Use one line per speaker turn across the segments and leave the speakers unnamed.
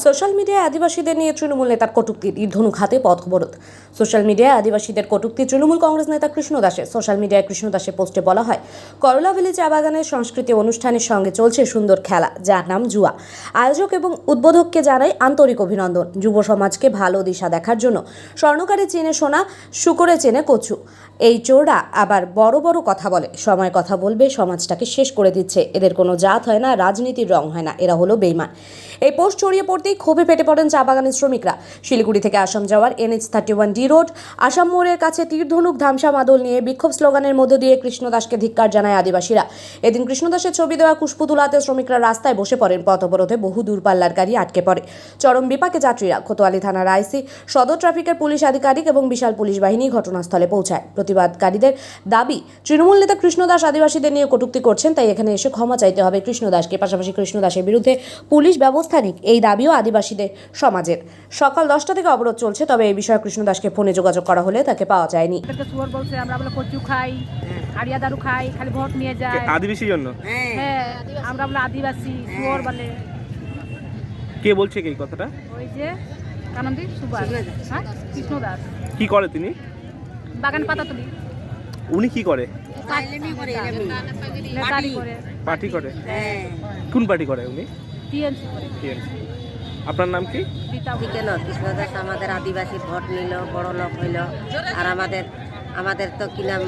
Social মিডিয়ায় আদিবাসীদের নিয়ে তৃণমূল নেতার কটূক্তি, ধনুক হাতে পথ অবরোধ। সোশ্যাল মিডিয়ায় আদিবাসীদের কটূক্তি তৃণমূল কংগ্রেস নেতা কৃষ্ণ দাসের। সোশ্যাল মিডিয়ায় কৃষ্ণ দাসের পোস্টে বলা হয়, করলা ভ্যালি চা বাগানের সংস্কৃতি অনুষ্ঠানের সঙ্গে চলছে সুন্দর খেলা, যার নাম জুয়া। আয়োজক এবং উদ্বোধককে জানাই আন্তরিক অভিনন্দন। যুব সমাজকে ভালো দিশা দেখার জন্য স্বর্ণকারে চেনে সোনা, শুকরে চেনে কচু। এই চোররা আবার বড় বড় কথা বলে, সময় কথা বলবে, সমাজটাকে শেষ করে দিচ্ছে। এদের কোনো জাত হয় না, রাজনীতির রং হয় না, এরা হলো বেইমান। এই পোস্ট ছড়িয়ে পড়তেই ক্ষোভে ফেটে পড়েন চা বাগানের শ্রমিকরা। শিলিগুড়ি থেকে আসাম যাওয়ার NH-31D রোড আসাম মোড়ের কাছে তীর-ধনুক, ধামসা মাদল নিয়ে বিক্ষোভ স্লোগানের মধ্য দিয়ে কৃষ্ণ দাসকে ধিক্কার জানায় আদিবাসীরা। এদিন কৃষ্ণ দাসের ছবি দেওয়া কুশপুতুলাতে শ্রমিকরা রাস্তায় বসে পড়েন। পথ অবরোধে বহু দূরপাল্লার গাড়ি আটকে পড়ে। চরম বিপাকে যাত্রীরা। কোতোয়ালি থানার আইসি, সদর ট্রাফিকের পুলিশ আধিকারিক এবং বিশাল পুলিশ বাহিনী ঘটনাস্থলে পৌঁছায়। প্রতিবাদকারীদের দাবি, তৃণমূল নেতা কৃষ্ণ দাস আদিবাসীদের নিয়ে কটূক্তি করছেন, তাই এখানে এসে ক্ষমা চাইতে হবে কৃষ্ণ দাসকে। পাশাপাশি কৃষ্ণ দাসের বিরুদ্ধে পুলিশ ব্যবস্থা নিক, এই দাবিও আদিবাসীদের সমাজের। সকাল 10টা থেকে অবরোধ চলছে, তবে এই বিষয়ে কৃষ্ণ দাসকে ফোনে যোগাযোগ করা হলে তাকে পাওয়া যায়নি।
শুয়োর বলছে আমরা বলে কচু খাই, কাড়িয়া দারু খাই, খালি ভোট নিয়ে যায়।
আদিবাসীর জন্য?
হ্যাঁ, আমরা বলে আদিবাসী, শুয়োর বলে।
কে বলছে এই কথাটা?
ওই যে কানন্দি সুভাষ, হ্যাঁ, কৃষ্ণ দাস।
কি করে তিনি?
বাগান পাতা তুলি।
উনি কি করে?
নেতারি করে।
পার্টি করে? কোন পার্টি করে উনি?
TNC করে।
TNC। আপনার নাম কি?
কেন কৃষ্ণ দাস আমাদের আদিবাসী ভোট নিল, বড় লোক হইল, আর আমাদের তো কি নাম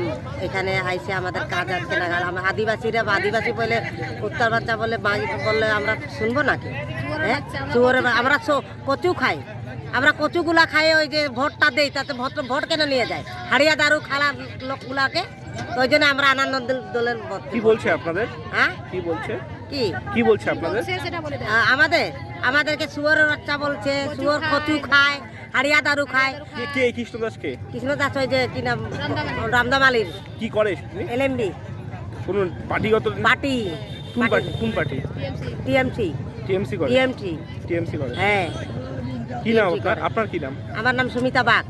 এখানে আইসে আমাদের কাজ আছে না। আদিবাসীরা আদিবাসী বলে উত্তর বাচ্চা বলে বললে আমরা শুনবো নাকি? হ্যাঁ, আমরা কচু খাই, আমরা কচুগুলা খাই, ওই যে ভোটটা দেই তাতে ভোট কেন নিয়ে যায়? হাড়িয়া দারু খালা লোকগুলাকে, ওই জন্য আমরা আনন্দ দলের ভোট।
কি বলছে আপনাদের?
হ্যাঁ,
কি বলছে?
কি
বলছে আপনাদের?
আমাদেরকে শুয়োরের বাচ্চা বলছে, শুয়োর কচু খায়, হাড়িয়া দারু খায়।
কে কৃষ্ণ দাসকে?
কৃষ্ণ দাস ওই যে কি নাম রামদামালির।
কি করে?
LMD
কোন পার্টিগত
পার্টি?
কোন পার্টি?
TMC।
TMC করে?
TMC
TMC করে।
হ্যাঁ।
কি নাম আপনার? আপনার কি নাম?
আমার নাম সুমিতা বাগ।